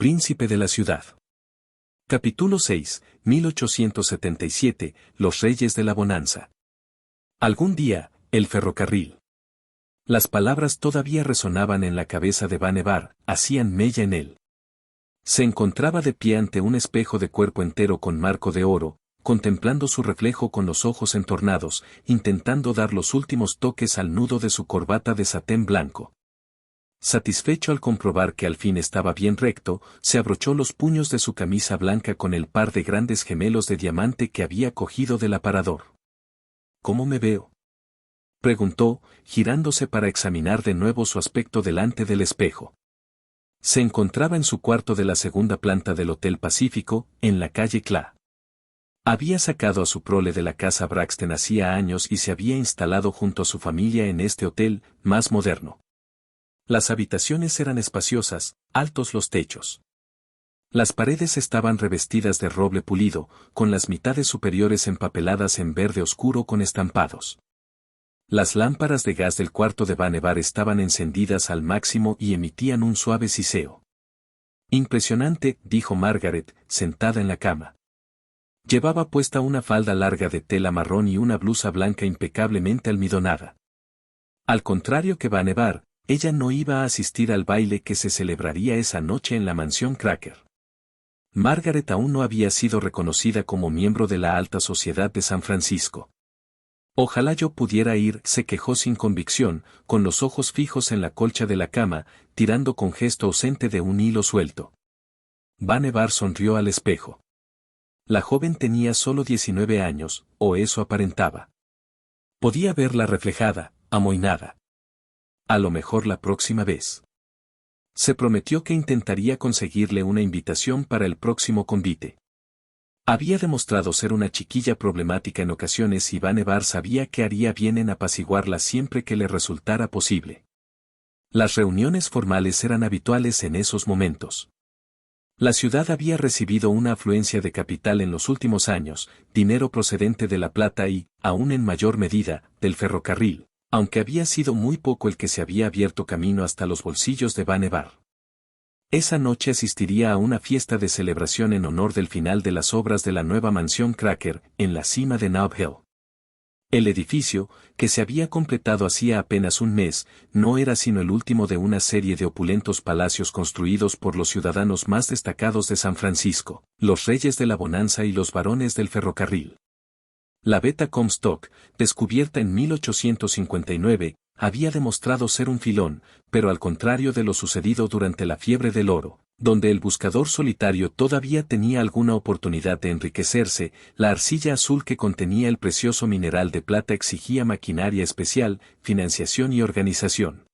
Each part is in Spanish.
príncipe de la ciudad. Capítulo 6, 1877, Los Reyes de la Bonanza. Algún día, el ferrocarril. Las palabras todavía resonaban en la cabeza de Vannevar, hacían mella en él. Se encontraba de pie ante un espejo de cuerpo entero con marco de oro, contemplando su reflejo con los ojos entornados, intentando dar los últimos toques al nudo de su corbata de satén blanco. Satisfecho al comprobar que al fin estaba bien recto, se abrochó los puños de su camisa blanca con el par de grandes gemelos de diamante que había cogido del aparador. ¿Cómo me veo?, preguntó, girándose para examinar de nuevo su aspecto delante del espejo. Se encontraba en su cuarto de la segunda planta del Hotel Pacífico, en la calle Cla. Había sacado a su prole de la casa Braxton hacía años y se había instalado junto a su familia en este hotel, más moderno. Las habitaciones eran espaciosas, altos los techos. Las paredes estaban revestidas de roble pulido, con las mitades superiores empapeladas en verde oscuro con estampados. Las lámparas de gas del cuarto de Vannevar estaban encendidas al máximo y emitían un suave siseo. Impresionante, dijo Margaret, sentada en la cama. Llevaba puesta una falda larga de tela marrón y una blusa blanca impecablemente almidonada. Al contrario que Vannevar, ella no iba a asistir al baile que se celebraría esa noche en la mansión Cracker. Margaret aún no había sido reconocida como miembro de la alta sociedad de San Francisco. Ojalá yo pudiera ir, se quejó sin convicción, con los ojos fijos en la colcha de la cama, tirando con gesto ausente de un hilo suelto. Vannevar sonrió al espejo. La joven tenía solo 19 años, o eso aparentaba. Podía verla reflejada, amohinada. A lo mejor la próxima vez. Se prometió que intentaría conseguirle una invitación para el próximo convite. Había demostrado ser una chiquilla problemática en ocasiones y Vannevar sabía que haría bien en apaciguarla siempre que le resultara posible. Las reuniones formales eran habituales en esos momentos. La ciudad había recibido una afluencia de capital en los últimos años, dinero procedente de la plata y, aún en mayor medida, del ferrocarril, aunque había sido muy poco el que se había abierto camino hasta los bolsillos de Vannevar. Esa noche asistiría a una fiesta de celebración en honor del final de las obras de la nueva mansión Cracker, en la cima de Nob Hill. El edificio, que se había completado hacía apenas un mes, no era sino el último de una serie de opulentos palacios construidos por los ciudadanos más destacados de San Francisco, los reyes de la bonanza y los varones del ferrocarril. La Beta Comstock, descubierta en 1859, había demostrado ser un filón, pero al contrario de lo sucedido durante la fiebre del oro, donde el buscador solitario todavía tenía alguna oportunidad de enriquecerse, la arcilla azul que contenía el precioso mineral de plata exigía maquinaria especial, financiación y organización.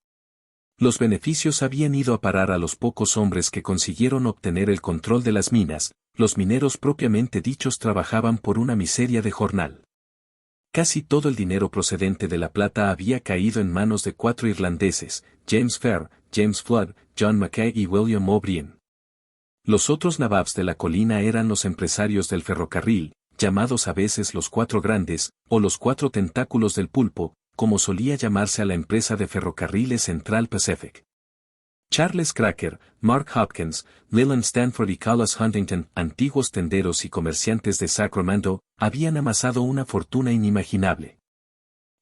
Los beneficios habían ido a parar a los pocos hombres que consiguieron obtener el control de las minas, los mineros propiamente dichos trabajaban por una miseria de jornal. Casi todo el dinero procedente de la plata había caído en manos de 4 irlandeses, James Fair, James Flood, John Mackay y William O'Brien. Los otros nababs de la colina eran los empresarios del ferrocarril, llamados a veces los 4 grandes, o los 4 tentáculos del pulpo, como solía llamarse a la empresa de ferrocarriles Central Pacific. Charles Cracker, Mark Hopkins, Leland Stanford y Carlos Huntington, antiguos tenderos y comerciantes de Sacramento, habían amasado una fortuna inimaginable.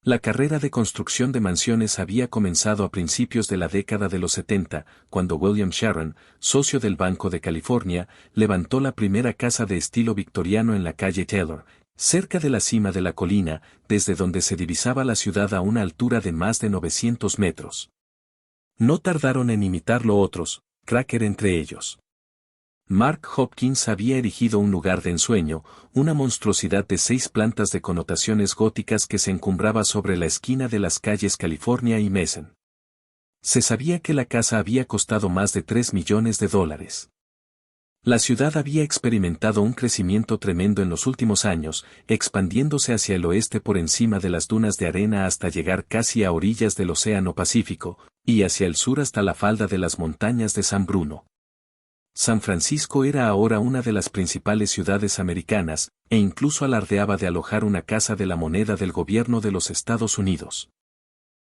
La carrera de construcción de mansiones había comenzado a principios de la década de los 70, cuando William Sharon, socio del Banco de California, levantó la primera casa de estilo victoriano en la calle Taylor, cerca de la cima de la colina, desde donde se divisaba la ciudad a una altura de más de 900 metros. No tardaron en imitarlo otros, Cracker entre ellos. Mark Hopkins había erigido un lugar de ensueño, una monstruosidad de 6 plantas de connotaciones góticas que se encumbraba sobre la esquina de las calles California y Mason. Se sabía que la casa había costado más de $3 millones. La ciudad había experimentado un crecimiento tremendo en los últimos años, expandiéndose hacia el oeste por encima de las dunas de arena hasta llegar casi a orillas del Océano Pacífico, y hacia el sur hasta la falda de las montañas de San Bruno. San Francisco era ahora una de las principales ciudades americanas, e incluso alardeaba de alojar una casa de la moneda del gobierno de los Estados Unidos.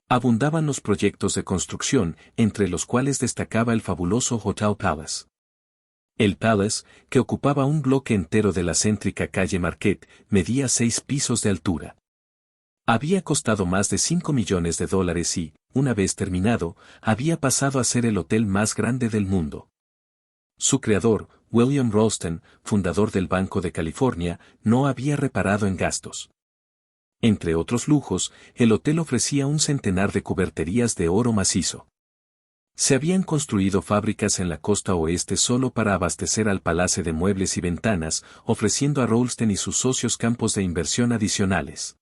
Abundaban los proyectos de construcción, entre los cuales destacaba el fabuloso Hotel Palace. El Palace, que ocupaba un bloque entero de la céntrica calle Marquette, medía 6 pisos de altura. Había costado más de $5 millones y, una vez terminado, había pasado a ser el hotel más grande del mundo. Su creador, William Ralston, fundador del Banco de California, no había reparado en gastos. Entre otros lujos, el hotel ofrecía un centenar de cuberterías de oro macizo. Se habían construido fábricas en la costa oeste solo para abastecer al palacio de muebles y ventanas, ofreciendo a Ralston y sus socios campos de inversión adicionales.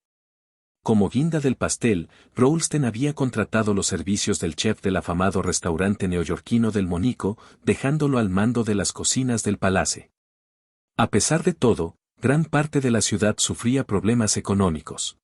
Como guinda del pastel, Ralston había contratado los servicios del chef del afamado restaurante neoyorquino del Mónico, dejándolo al mando de las cocinas del palacio. A pesar de todo, gran parte de la ciudad sufría problemas económicos.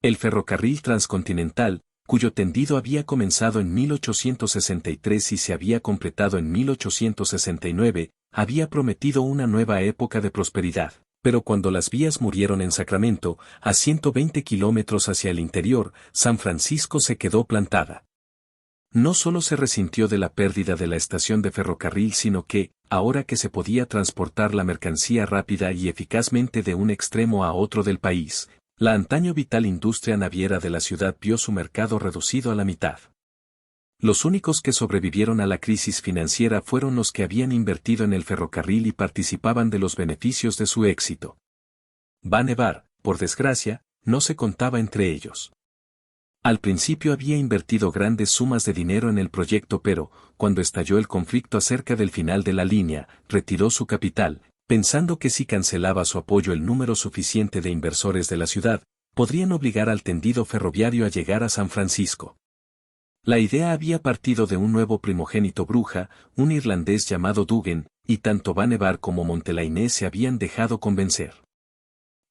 El ferrocarril transcontinental, cuyo tendido había comenzado en 1863 y se había completado en 1869, había prometido una nueva época de prosperidad. Pero cuando las vías murieron en Sacramento, a 120 kilómetros hacia el interior, San Francisco se quedó plantada. No solo se resintió de la pérdida de la estación de ferrocarril, sino que, ahora que se podía transportar la mercancía rápida y eficazmente de un extremo a otro del país, la antaño vital industria naviera de la ciudad vio su mercado reducido a la mitad. Los únicos que sobrevivieron a la crisis financiera fueron los que habían invertido en el ferrocarril y participaban de los beneficios de su éxito. Vannevar, por desgracia, no se contaba entre ellos. Al principio había invertido grandes sumas de dinero en el proyecto, pero, cuando estalló el conflicto acerca del final de la línea, retiró su capital, pensando que si cancelaba su apoyo el número suficiente de inversores de la ciudad, podrían obligar al tendido ferroviario a llegar a San Francisco. La idea había partido de un nuevo primogénito bruja, un irlandés llamado Dugan, y tanto Vannevar como Montelaine se habían dejado convencer.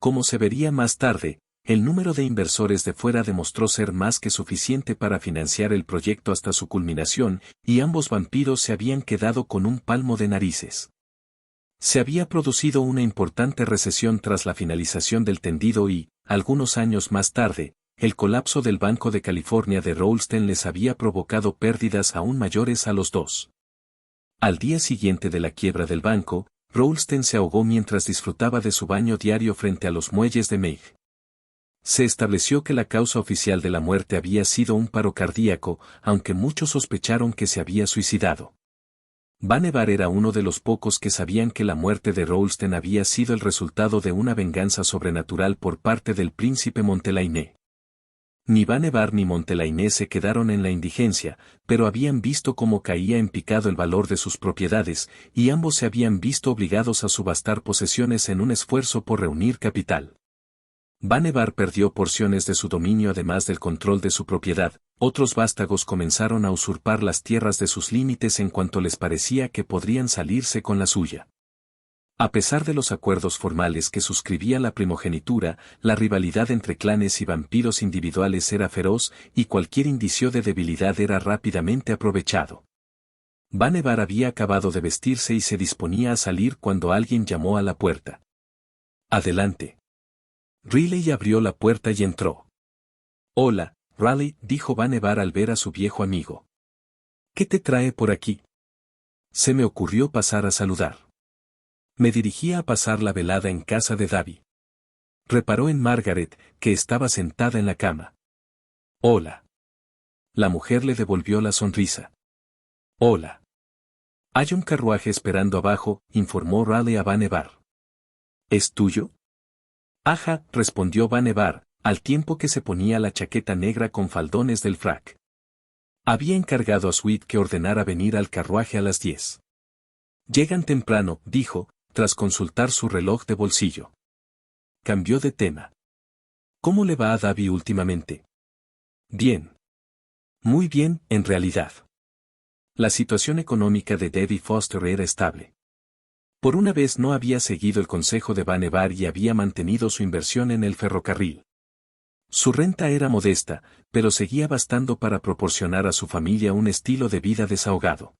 Como se vería más tarde, el número de inversores de fuera demostró ser más que suficiente para financiar el proyecto hasta su culminación, y ambos vampiros se habían quedado con un palmo de narices. Se había producido una importante recesión tras la finalización del tendido y, algunos años más tarde, el colapso del Banco de California de Ralston les había provocado pérdidas aún mayores a los dos. Al día siguiente de la quiebra del banco, Ralston se ahogó mientras disfrutaba de su baño diario frente a los muelles de Meigh. Se estableció que la causa oficial de la muerte había sido un paro cardíaco, aunque muchos sospecharon que se había suicidado. Vannevar era uno de los pocos que sabían que la muerte de Ralston había sido el resultado de una venganza sobrenatural por parte del príncipe Montelaine. Ni Vannevar ni Montelaine se quedaron en la indigencia, pero habían visto cómo caía en picado el valor de sus propiedades, y ambos se habían visto obligados a subastar posesiones en un esfuerzo por reunir capital. Vannevar perdió porciones de su dominio además del control de su propiedad, otros vástagos comenzaron a usurpar las tierras de sus límites en cuanto les parecía que podrían salirse con la suya. A pesar de los acuerdos formales que suscribía la primogenitura, la rivalidad entre clanes y vampiros individuales era feroz y cualquier indicio de debilidad era rápidamente aprovechado. Vannevar había acabado de vestirse y se disponía a salir cuando alguien llamó a la puerta. «Adelante». Riley abrió la puerta y entró. «Hola, Raleigh», dijo Vannevar al ver a su viejo amigo. «¿Qué te trae por aquí?» «Se me ocurrió pasar a saludar. Me dirigía a pasar la velada en casa de Davy». Reparó en Margaret, que estaba sentada en la cama. «Hola». La mujer le devolvió la sonrisa. «Hola». «Hay un carruaje esperando abajo», informó Raleigh a Vannevar. «¿Es tuyo?» «Ajá», respondió Vannevar, al tiempo que se ponía la chaqueta negra con faldones del frac. Había encargado a Sweet que ordenara venir al carruaje a las 10. «Llegan temprano», dijo, tras consultar su reloj de bolsillo. Cambió de tema. «¿Cómo le va a Davy últimamente?» «Bien. Muy bien, en realidad». La situación económica de Davy Foster era estable. Por una vez no había seguido el consejo de Vannevar y había mantenido su inversión en el ferrocarril. Su renta era modesta, pero seguía bastando para proporcionar a su familia un estilo de vida desahogado.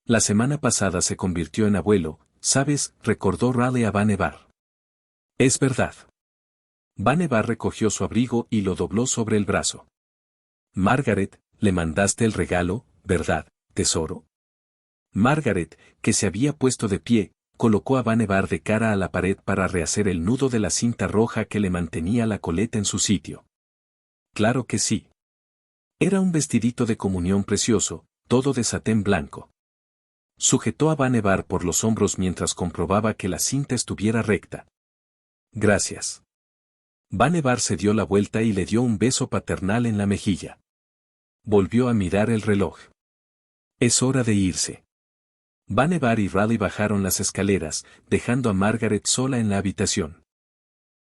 La semana pasada se convirtió en abuelo, ¿sabes?, recordó Raleigh a Vannevar. «Es verdad». Vannevar recogió su abrigo y lo dobló sobre el brazo. «Margaret, le mandaste el regalo, ¿verdad, tesoro?» Margaret, que se había puesto de pie, colocó a Vannevar de cara a la pared para rehacer el nudo de la cinta roja que le mantenía la coleta en su sitio. Claro que sí. Era un vestidito de comunión precioso, todo de satén blanco. Sujetó a Vannevar por los hombros mientras comprobaba que la cinta estuviera recta. Gracias. Vannevar se dio la vuelta y le dio un beso paternal en la mejilla. Volvió a mirar el reloj. Es hora de irse. Vannevar y Raleigh bajaron las escaleras, dejando a Margaret sola en la habitación.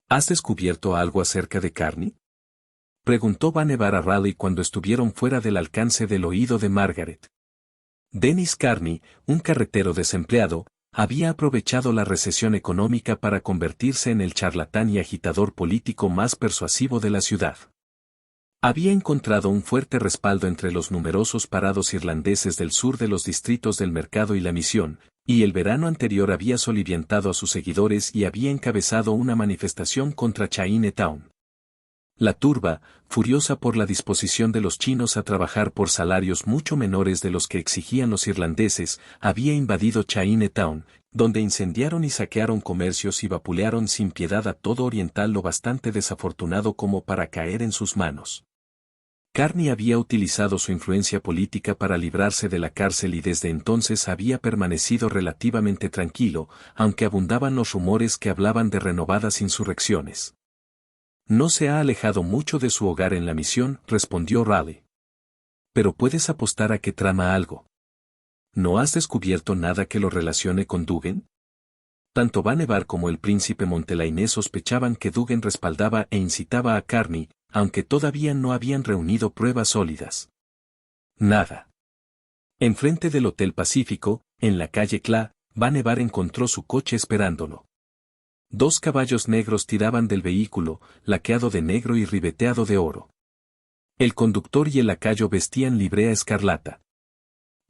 ¿Has descubierto algo acerca de Carney?, preguntó Vannevar a Raleigh cuando estuvieron fuera del alcance del oído de Margaret. Dennis Carney, un carretero desempleado, había aprovechado la recesión económica para convertirse en el charlatán y agitador político más persuasivo de la ciudad. Había encontrado un fuerte respaldo entre los numerosos parados irlandeses del sur de los distritos del Mercado y la Misión, y el verano anterior había soliviantado a sus seguidores y había encabezado una manifestación contra Chinatown. La turba, furiosa por la disposición de los chinos a trabajar por salarios mucho menores de los que exigían los irlandeses, había invadido Chinatown, donde incendiaron y saquearon comercios y vapulearon sin piedad a todo oriental lo bastante desafortunado como para caer en sus manos. Carney había utilizado su influencia política para librarse de la cárcel y desde entonces había permanecido relativamente tranquilo, aunque abundaban los rumores que hablaban de renovadas insurrecciones. No se ha alejado mucho de su hogar en la Misión, respondió Raleigh. Pero puedes apostar a que trama algo. ¿No has descubierto nada que lo relacione con Duggan? Tanto Vannevar como el príncipe Montelaine sospechaban que Duggan respaldaba e incitaba a Carney, aunque todavía no habían reunido pruebas sólidas. Nada. Enfrente del Hotel Pacífico, en la calle Cla, Vannevar encontró su coche esperándolo. 2 caballos negros tiraban del vehículo, laqueado de negro y ribeteado de oro. El conductor y el lacayo vestían librea escarlata.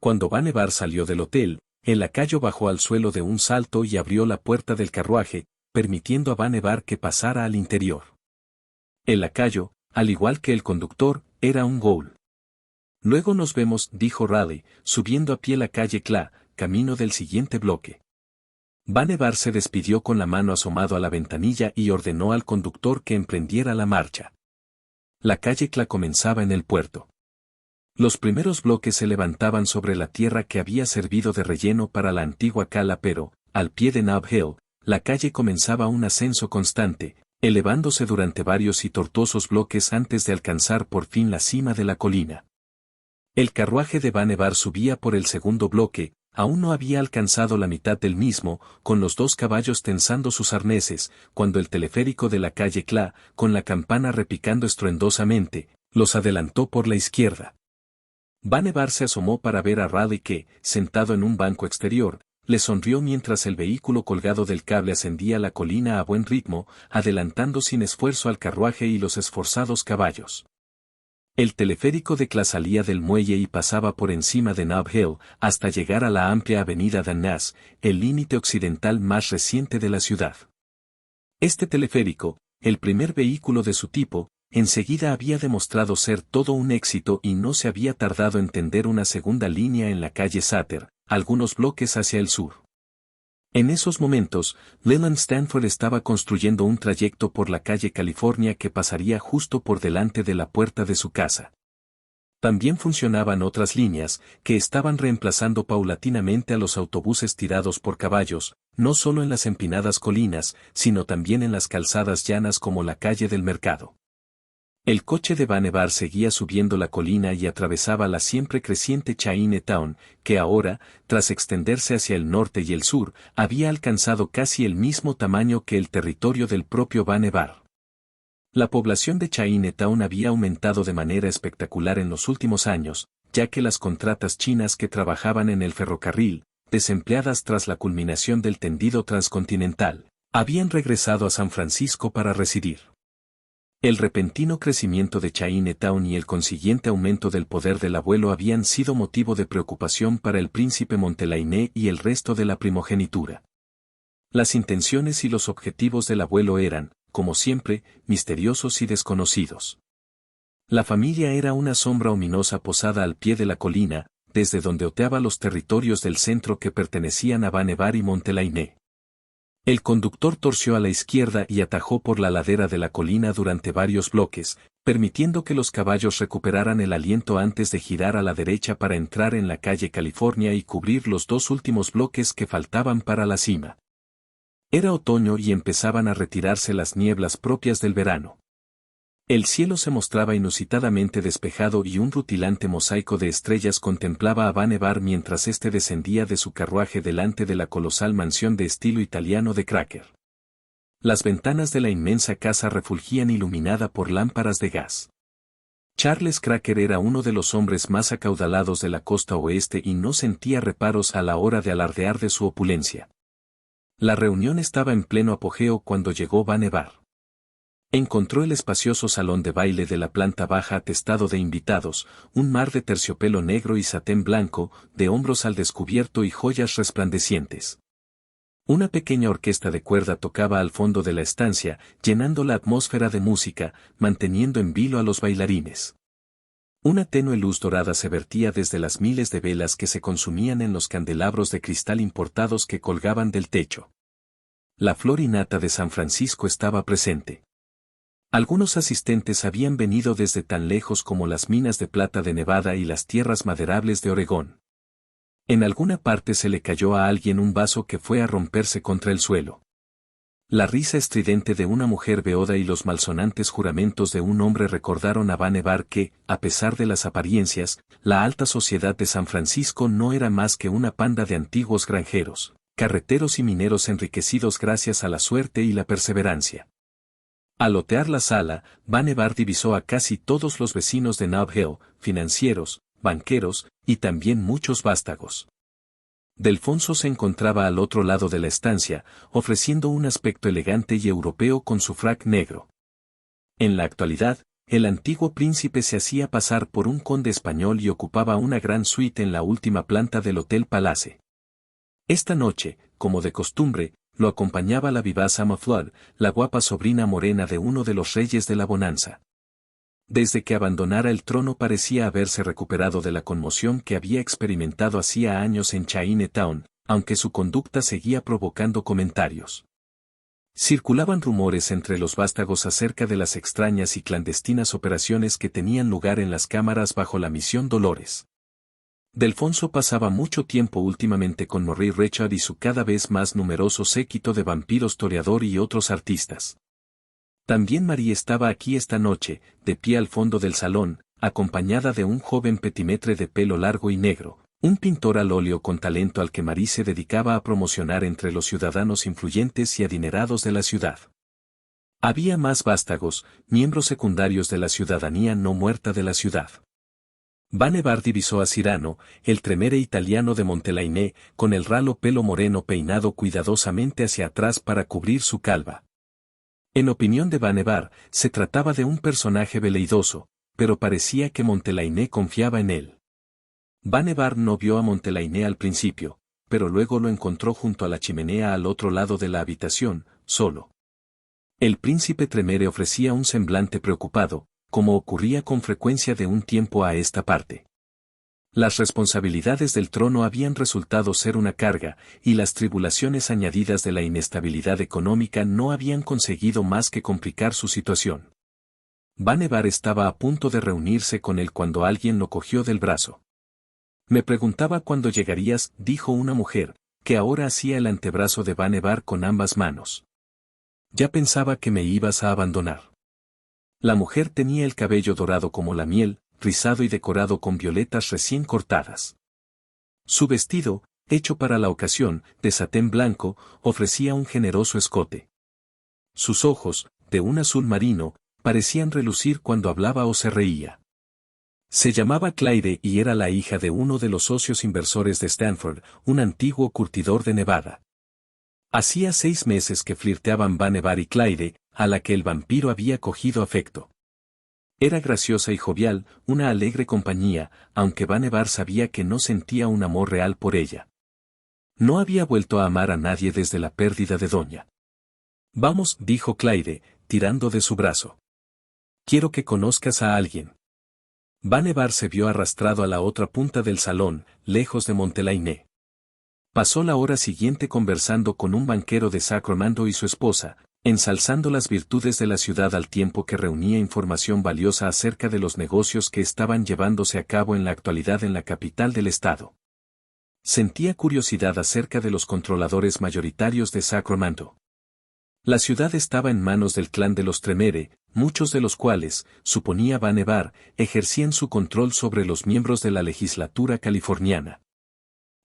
Cuando Vannevar salió del hotel, el lacayo bajó al suelo de un salto y abrió la puerta del carruaje, permitiendo a Vannevar que pasara al interior. El lacayo, al igual que el conductor, era un ghoul. Luego nos vemos, dijo Raleigh, subiendo a pie la calle Cla, camino del siguiente bloque. Vannevar se despidió con la mano asomado a la ventanilla y ordenó al conductor que emprendiera la marcha. La calle Cla comenzaba en el puerto. Los primeros bloques se levantaban sobre la tierra que había servido de relleno para la antigua cala pero, al pie de Nob Hill, la calle comenzaba un ascenso constante, elevándose durante varios y tortuosos bloques antes de alcanzar por fin la cima de la colina. El carruaje de Vannevar subía por el segundo bloque, aún no había alcanzado la mitad del mismo, con los 2 caballos tensando sus arneses, cuando el teleférico de la calle Cla, con la campana repicando estruendosamente, los adelantó por la izquierda. Vannevar se asomó para ver a Raleigh que, sentado en un banco exterior, le sonrió mientras el vehículo colgado del cable ascendía la colina a buen ritmo, adelantando sin esfuerzo al carruaje y los esforzados caballos. El teleférico de Cla salía del muelle y pasaba por encima de Nob Hill hasta llegar a la amplia avenida Dan Nass, el límite occidental más reciente de la ciudad. Este teleférico, el primer vehículo de su tipo, enseguida había demostrado ser todo un éxito y no se había tardado en tender una segunda línea en la calle Sutter, algunos bloques hacia el sur. En esos momentos, Leland Stanford estaba construyendo un trayecto por la calle California que pasaría justo por delante de la puerta de su casa. También funcionaban otras líneas, que estaban reemplazando paulatinamente a los autobuses tirados por caballos, no solo en las empinadas colinas, sino también en las calzadas llanas como la calle del Mercado. El coche de Vannevar seguía subiendo la colina y atravesaba la siempre creciente Chinatown, que ahora, tras extenderse hacia el norte y el sur, había alcanzado casi el mismo tamaño que el territorio del propio Vannevar. La población de Chinatown había aumentado de manera espectacular en los últimos años, ya que las contratas chinas que trabajaban en el ferrocarril, desempleadas tras la culminación del tendido transcontinental, habían regresado a San Francisco para residir. El repentino crecimiento de Chinatown y el consiguiente aumento del poder del abuelo habían sido motivo de preocupación para el príncipe Montelaine y el resto de la primogenitura. Las intenciones y los objetivos del abuelo eran, como siempre, misteriosos y desconocidos. La familia era una sombra ominosa posada al pie de la colina, desde donde oteaba los territorios del centro que pertenecían a Vannevar y Montelainé. El conductor torció a la izquierda y atajó por la ladera de la colina durante varios bloques, permitiendo que los caballos recuperaran el aliento antes de girar a la derecha para entrar en la calle California y cubrir los 2 últimos bloques que faltaban para la cima. Era otoño y empezaban a retirarse las nieblas propias del verano. El cielo se mostraba inusitadamente despejado y un rutilante mosaico de estrellas contemplaba a Vannevar mientras éste descendía de su carruaje delante de la colosal mansión de estilo italiano de Cracker. Las ventanas de la inmensa casa refulgían iluminada por lámparas de gas. Charles Cracker era uno de los hombres más acaudalados de la costa oeste y no sentía reparos a la hora de alardear de su opulencia. La reunión estaba en pleno apogeo cuando llegó Vannevar. Encontró el espacioso salón de baile de la planta baja atestado de invitados, un mar de terciopelo negro y satén blanco, de hombros al descubierto y joyas resplandecientes. Una pequeña orquesta de cuerda tocaba al fondo de la estancia, llenando la atmósfera de música, manteniendo en vilo a los bailarines. Una tenue luz dorada se vertía desde las miles de velas que se consumían en los candelabros de cristal importados que colgaban del techo. La flor innata de San Francisco estaba presente. Algunos asistentes habían venido desde tan lejos como las minas de plata de Nevada y las tierras maderables de Oregón. En alguna parte se le cayó a alguien un vaso que fue a romperse contra el suelo. La risa estridente de una mujer beoda y los malsonantes juramentos de un hombre recordaron a Vannevar que, a pesar de las apariencias, la alta sociedad de San Francisco no era más que una panda de antiguos granjeros, carreteros y mineros enriquecidos gracias a la suerte y la perseverancia. Al otear la sala, Vannevar divisó a casi todos los vecinos de Nob Hill, financieros, banqueros, y también muchos vástagos. Delfonso se encontraba al otro lado de la estancia, ofreciendo un aspecto elegante y europeo con su frac negro. En la actualidad, el antiguo príncipe se hacía pasar por un conde español y ocupaba una gran suite en la última planta del Hotel Palace. Esta noche, como de costumbre, lo acompañaba la vivaz Ama Flood, la guapa sobrina morena de uno de los reyes de la bonanza. Desde que abandonara el trono parecía haberse recuperado de la conmoción que había experimentado hacía años en Chinatown, aunque su conducta seguía provocando comentarios. Circulaban rumores entre los vástagos acerca de las extrañas y clandestinas operaciones que tenían lugar en las cámaras bajo la misión Dolores. Delfonso pasaba mucho tiempo últimamente con Maurice Richard y su cada vez más numeroso séquito de vampiros toreador y otros artistas. También Marie estaba aquí esta noche, de pie al fondo del salón, acompañada de un joven petimetre de pelo largo y negro, un pintor al óleo con talento al que Marie se dedicaba a promocionar entre los ciudadanos influyentes y adinerados de la ciudad. Había más vástagos, miembros secundarios de la ciudadanía no muerta de la ciudad. Vannevar divisó a Cyrano, el tremere italiano de Montelainé, con el ralo pelo moreno peinado cuidadosamente hacia atrás para cubrir su calva. En opinión de Vannevar, se trataba de un personaje veleidoso, pero parecía que Montelainé confiaba en él. Vannevar no vio a Montelainé al principio, pero luego lo encontró junto a la chimenea al otro lado de la habitación, solo. El príncipe Tremere ofrecía un semblante preocupado, como ocurría con frecuencia de un tiempo a esta parte. Las responsabilidades del trono habían resultado ser una carga, y las tribulaciones añadidas de la inestabilidad económica no habían conseguido más que complicar su situación. Vannevar estaba a punto de reunirse con él cuando alguien lo cogió del brazo. Me preguntaba cuándo llegarías, dijo una mujer, que ahora hacía el antebrazo de Vannevar con ambas manos. Ya pensaba que me ibas a abandonar. La mujer tenía el cabello dorado como la miel, rizado y decorado con violetas recién cortadas. Su vestido, hecho para la ocasión, de satén blanco, ofrecía un generoso escote. Sus ojos, de un azul marino, parecían relucir cuando hablaba o se reía. Se llamaba Clyde y era la hija de uno de los socios inversores de Stanford, un antiguo curtidor de Nevada. Hacía 6 meses que flirteaban Vannevar y Clyde, a la que el vampiro había cogido afecto. Era graciosa y jovial, una alegre compañía, aunque Vannevar sabía que no sentía un amor real por ella. No había vuelto a amar a nadie desde la pérdida de Doña. Vamos, dijo Clyde, tirando de su brazo. Quiero que conozcas a alguien. Vannevar se vio arrastrado a la otra punta del salón, lejos de Montelainé. Pasó la hora siguiente conversando con un banquero de Sacramento y su esposa, ensalzando las virtudes de la ciudad al tiempo que reunía información valiosa acerca de los negocios que estaban llevándose a cabo en la actualidad en la capital del estado. Sentía curiosidad acerca de los controladores mayoritarios de Sacramento. La ciudad estaba en manos del clan de los Tremere, muchos de los cuales, suponía Vannevar, ejercían su control sobre los miembros de la legislatura californiana.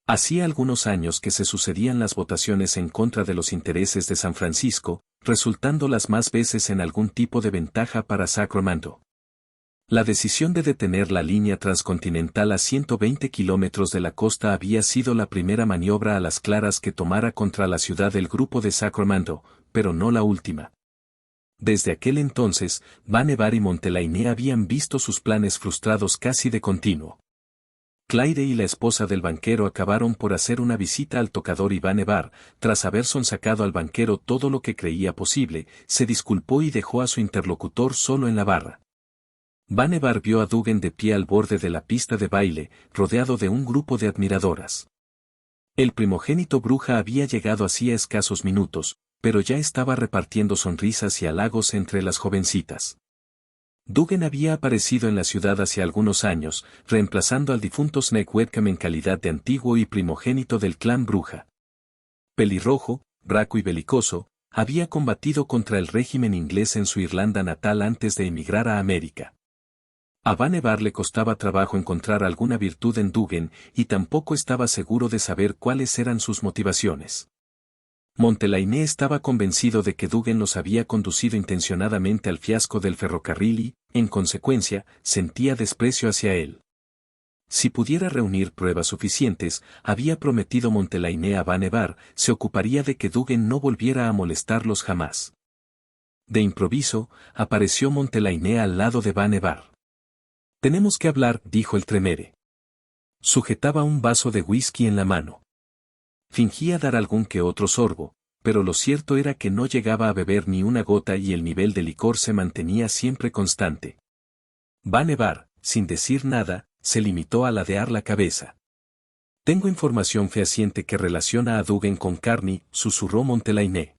Hacía algunos años que se sucedían las votaciones en contra de los intereses de San Francisco, resultando las más veces en algún tipo de ventaja para Sacramento. La decisión de detener la línea transcontinental a 120 kilómetros de la costa había sido la primera maniobra a las claras que tomara contra la ciudad el grupo de Sacramento, pero no la última. Desde aquel entonces, Vannevar y Montelainé habían visto sus planes frustrados casi de continuo. Claire y la esposa del banquero acabaron por hacer una visita al tocador y Vannevar, tras haber sonsacado al banquero todo lo que creía posible, se disculpó y dejó a su interlocutor solo en la barra. Vannevar vio a Dugan de pie al borde de la pista de baile, rodeado de un grupo de admiradoras. El primogénito bruja había llegado hacía escasos minutos, pero ya estaba repartiendo sonrisas y halagos entre las jovencitas. Dugan había aparecido en la ciudad hace algunos años, reemplazando al difunto Snake Webcam en calidad de antiguo y primogénito del clan bruja. Pelirrojo, braco y belicoso, había combatido contra el régimen inglés en su Irlanda natal antes de emigrar a América. A Vannevar le costaba trabajo encontrar alguna virtud en Dugan y tampoco estaba seguro de saber cuáles eran sus motivaciones. Montelainé estaba convencido de que Dugan los había conducido intencionadamente al fiasco del ferrocarril y, en consecuencia, sentía desprecio hacia él. Si pudiera reunir pruebas suficientes, había prometido Montelainé a Vannevar, se ocuparía de que Dugan no volviera a molestarlos jamás. De improviso, apareció Montelainé al lado de Vannevar. «Tenemos que hablar», dijo el Tremere. Sujetaba un vaso de whisky en la mano. Fingía dar algún que otro sorbo, pero lo cierto era que no llegaba a beber ni una gota y el nivel de licor se mantenía siempre constante. Vannevar, sin decir nada, se limitó a ladear la cabeza. «Tengo información fehaciente que relaciona a Dugan con Carney», susurró Montelainé.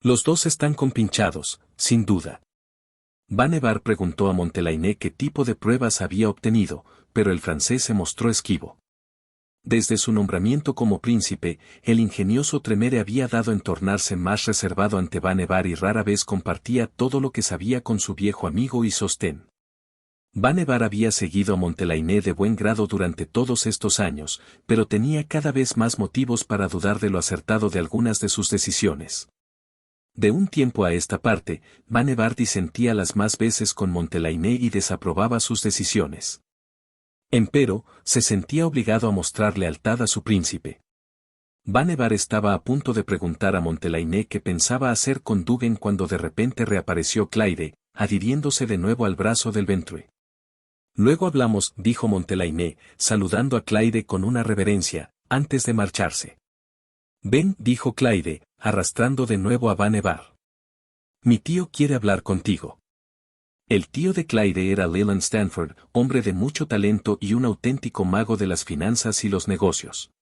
«Los dos están compinchados, sin duda». Vannevar preguntó a Montelainé qué tipo de pruebas había obtenido, pero el francés se mostró esquivo. Desde su nombramiento como príncipe, el ingenioso Tremere había dado en tornarse más reservado ante Vannevar y rara vez compartía todo lo que sabía con su viejo amigo y sostén. Vannevar había seguido a Montelainé de buen grado durante todos estos años, pero tenía cada vez más motivos para dudar de lo acertado de algunas de sus decisiones. De un tiempo a esta parte, Vannevar disentía las más veces con Montelainé y desaprobaba sus decisiones. Empero, se sentía obligado a mostrar lealtad a su príncipe. Vannevar estaba a punto de preguntar a Montelainé qué pensaba hacer con Dugan cuando de repente reapareció Claire, adhiriéndose de nuevo al brazo del Ventrue. «Luego hablamos», dijo Montelainé, saludando a Claire con una reverencia, antes de marcharse. «Ven», dijo Claire, arrastrando de nuevo a Vannevar. «Mi tío quiere hablar contigo». El tío de Claire era Leland Stanford, hombre de mucho talento y un auténtico mago de las finanzas y los negocios.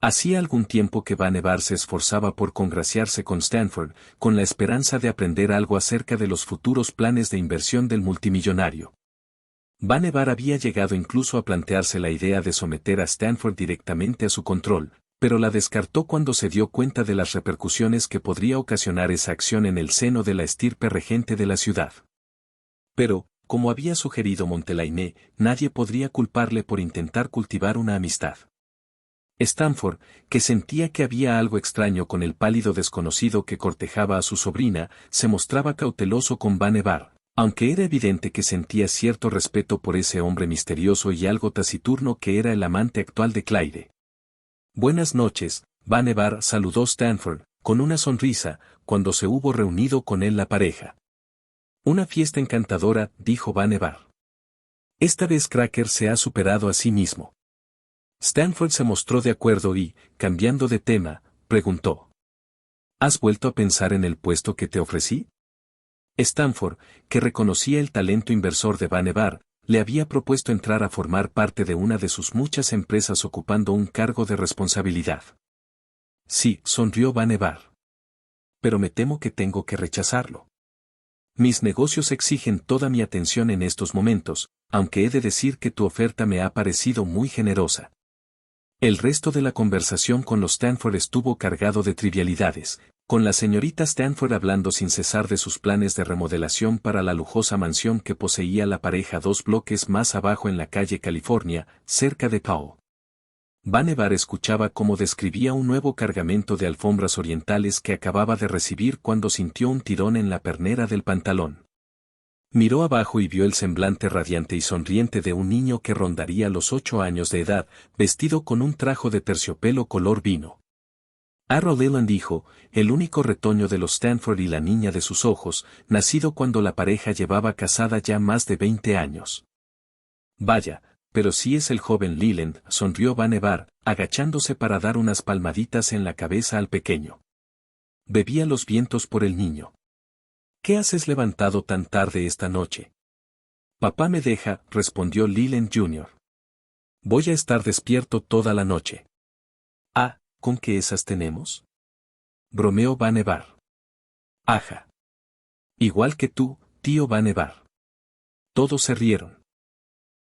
Hacía algún tiempo que Vannevar se esforzaba por congraciarse con Stanford, con la esperanza de aprender algo acerca de los futuros planes de inversión del multimillonario. Vannevar había llegado incluso a plantearse la idea de someter a Stanford directamente a su control, pero la descartó cuando se dio cuenta de las repercusiones que podría ocasionar esa acción en el seno de la estirpe regente de la ciudad. Pero, como había sugerido Montelainé, nadie podría culparle por intentar cultivar una amistad. Stanford, que sentía que había algo extraño con el pálido desconocido que cortejaba a su sobrina, se mostraba cauteloso con Vannevar, aunque era evidente que sentía cierto respeto por ese hombre misterioso y algo taciturno que era el amante actual de Claire. «Buenas noches», Vannevar saludó Stanford, con una sonrisa, cuando se hubo reunido con él la pareja. «Una fiesta encantadora», dijo Vannevar. «Esta vez Cracker se ha superado a sí mismo». Stanford se mostró de acuerdo y, cambiando de tema, preguntó: «¿Has vuelto a pensar en el puesto que te ofrecí?» Stanford, que reconocía el talento inversor de Vannevar, le había propuesto entrar a formar parte de una de sus muchas empresas ocupando un cargo de responsabilidad. Sí, sonrió Vannevar. Pero me temo que tengo que rechazarlo. Mis negocios exigen toda mi atención en estos momentos, aunque he de decir que tu oferta me ha parecido muy generosa. El resto de la conversación con los Stanford estuvo cargado de trivialidades, con la señorita Stanford hablando sin cesar de sus planes de remodelación para la lujosa mansión que poseía la pareja 2 bloques más abajo en la calle California, cerca de Powell. Vannevar escuchaba cómo describía un nuevo cargamento de alfombras orientales que acababa de recibir cuando sintió un tirón en la pernera del pantalón. Miró abajo y vio el semblante radiante y sonriente de un niño que rondaría los 8 años de edad, vestido con un traje de terciopelo color vino. Arrow Leland dijo, el único retoño de los Stanford y la niña de sus ojos, nacido cuando la pareja llevaba casada ya más de 20 años. Vaya, pero sí es el joven Leland, sonrió Vannevar, agachándose para dar unas palmaditas en la cabeza al pequeño. Bebía los vientos por el niño. ¿Qué haces levantado tan tarde esta noche? Papá me deja, respondió Leland Jr. Voy a estar despierto toda la noche. Ah, ¿con qué esas tenemos? Bromeó Vannevar. Aja. Igual que tú, tío Vannevar. Todos se rieron.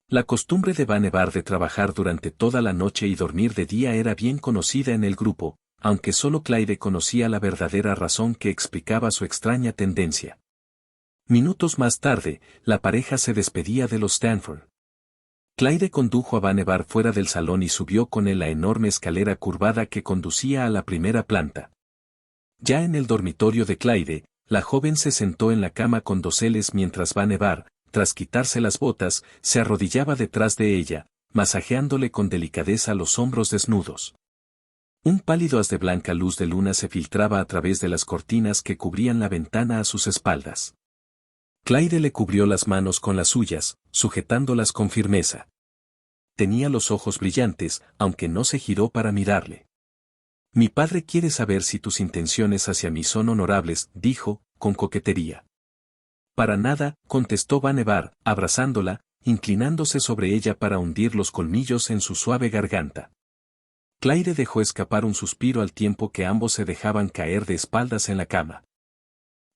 La costumbre de Vannevar de trabajar durante toda la noche y dormir de día era bien conocida en el grupo, aunque solo Clyde conocía la verdadera razón que explicaba su extraña tendencia. Minutos más tarde, la pareja se despedía de los Stanford. Clyde condujo a Vannevar fuera del salón y subió con él la enorme escalera curvada que conducía a la primera planta. Ya en el dormitorio de Clyde, la joven se sentó en la cama con doseles mientras Vannevar, tras quitarse las botas, se arrodillaba detrás de ella, masajeándole con delicadeza los hombros desnudos. Un pálido haz de blanca luz de luna se filtraba a través de las cortinas que cubrían la ventana a sus espaldas. Clyde le cubrió las manos con las suyas, sujetándolas con firmeza. Tenía los ojos brillantes, aunque no se giró para mirarle. Mi padre quiere saber si tus intenciones hacia mí son honorables, dijo, con coquetería. Para nada, contestó Vannevar, abrazándola, inclinándose sobre ella para hundir los colmillos en su suave garganta. Clyde dejó escapar un suspiro al tiempo que ambos se dejaban caer de espaldas en la cama.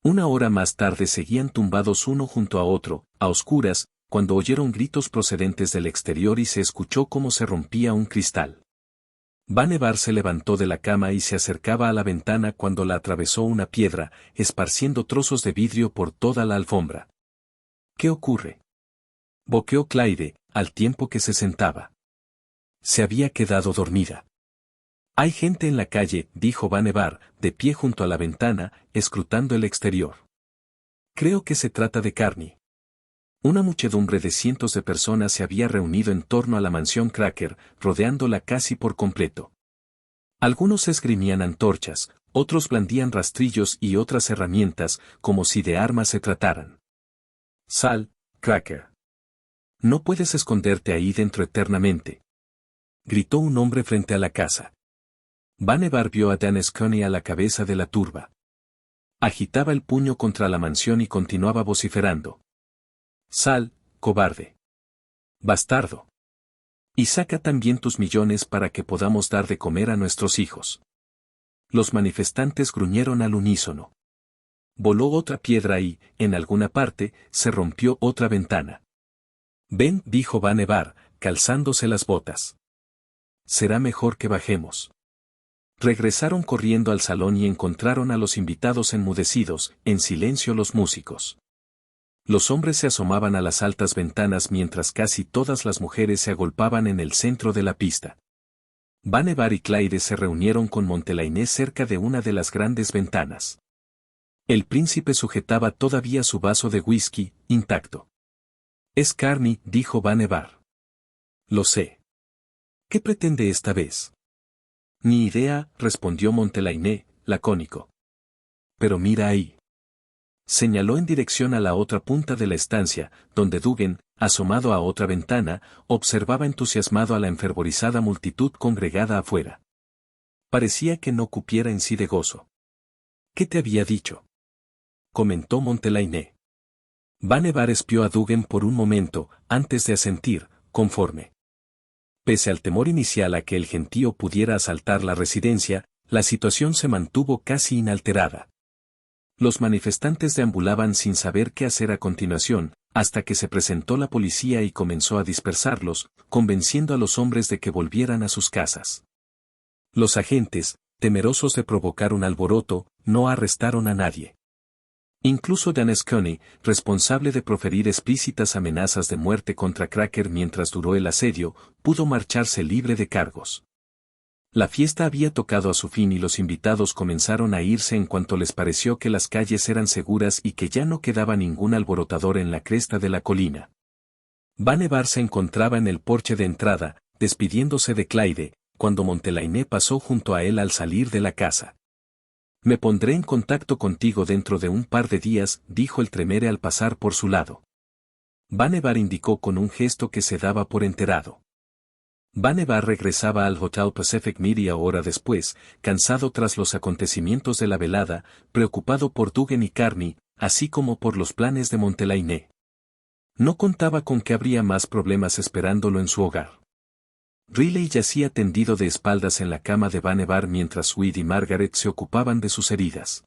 Una hora más tarde seguían tumbados uno junto a otro, a oscuras, cuando oyeron gritos procedentes del exterior y se escuchó cómo se rompía un cristal. Vannevar se levantó de la cama y se acercaba a la ventana cuando la atravesó una piedra, esparciendo trozos de vidrio por toda la alfombra. ¿Qué ocurre? Boqueó Clyde, al tiempo que se sentaba. Se había quedado dormida. Hay gente en la calle, dijo Vannevar, de pie junto a la ventana, escrutando el exterior. Creo que se trata de Carney. Una muchedumbre de cientos de personas se había reunido en torno a la mansión Cracker, rodeándola casi por completo. Algunos esgrimían antorchas, otros blandían rastrillos y otras herramientas, como si de armas se trataran. Sal, Cracker. No puedes esconderte ahí dentro eternamente. Gritó un hombre frente a la casa. Vannevar vio a Dan Sconey a la cabeza de la turba. Agitaba el puño contra la mansión y continuaba vociferando. Sal, cobarde. Bastardo. Y saca también tus millones para que podamos dar de comer a nuestros hijos. Los manifestantes gruñeron al unísono. Voló otra piedra y, en alguna parte, se rompió otra ventana. Ven, dijo Vannevar, calzándose las botas. Será mejor que bajemos. Regresaron corriendo al salón y encontraron a los invitados enmudecidos, en silencio los músicos. Los hombres se asomaban a las altas ventanas mientras casi todas las mujeres se agolpaban en el centro de la pista. Vannevar y Clyde se reunieron con Montelainé cerca de una de las grandes ventanas. El príncipe sujetaba todavía su vaso de whisky, intacto. Es Carney, dijo Vannevar. Lo sé. ¿Qué pretende esta vez? Ni idea, respondió Montelainé, lacónico. Pero mira ahí. Señaló en dirección a la otra punta de la estancia, donde Dugan, asomado a otra ventana, observaba entusiasmado a la enfervorizada multitud congregada afuera. Parecía que no cupiera en sí de gozo. ¿Qué te había dicho? Comentó Montelainé. Vannevar espió a Dugan por un momento, antes de asentir, conforme. Pese al temor inicial a que el gentío pudiera asaltar la residencia, la situación se mantuvo casi inalterada. Los manifestantes deambulaban sin saber qué hacer a continuación, hasta que se presentó la policía y comenzó a dispersarlos, convenciendo a los hombres de que volvieran a sus casas. Los agentes, temerosos de provocar un alboroto, no arrestaron a nadie. Incluso Dan Sconey, responsable de proferir explícitas amenazas de muerte contra Cracker mientras duró el asedio, pudo marcharse libre de cargos. La fiesta había tocado a su fin y los invitados comenzaron a irse en cuanto les pareció que las calles eran seguras y que ya no quedaba ningún alborotador en la cresta de la colina. Vannevar se encontraba en el porche de entrada, despidiéndose de Clyde, cuando Montelainé pasó junto a él al salir de la casa. «Me pondré en contacto contigo dentro de un par de días», dijo el Tremere al pasar por su lado. Vannevar indicó con un gesto que se daba por enterado. Vannevar regresaba al Hotel Pacific media hora después, cansado tras los acontecimientos de la velada, preocupado por Dugan y Carney, así como por los planes de Montelainé. No contaba con que habría más problemas esperándolo en su hogar. Riley yacía tendido de espaldas en la cama de Vannevar mientras Sweet y Margaret se ocupaban de sus heridas.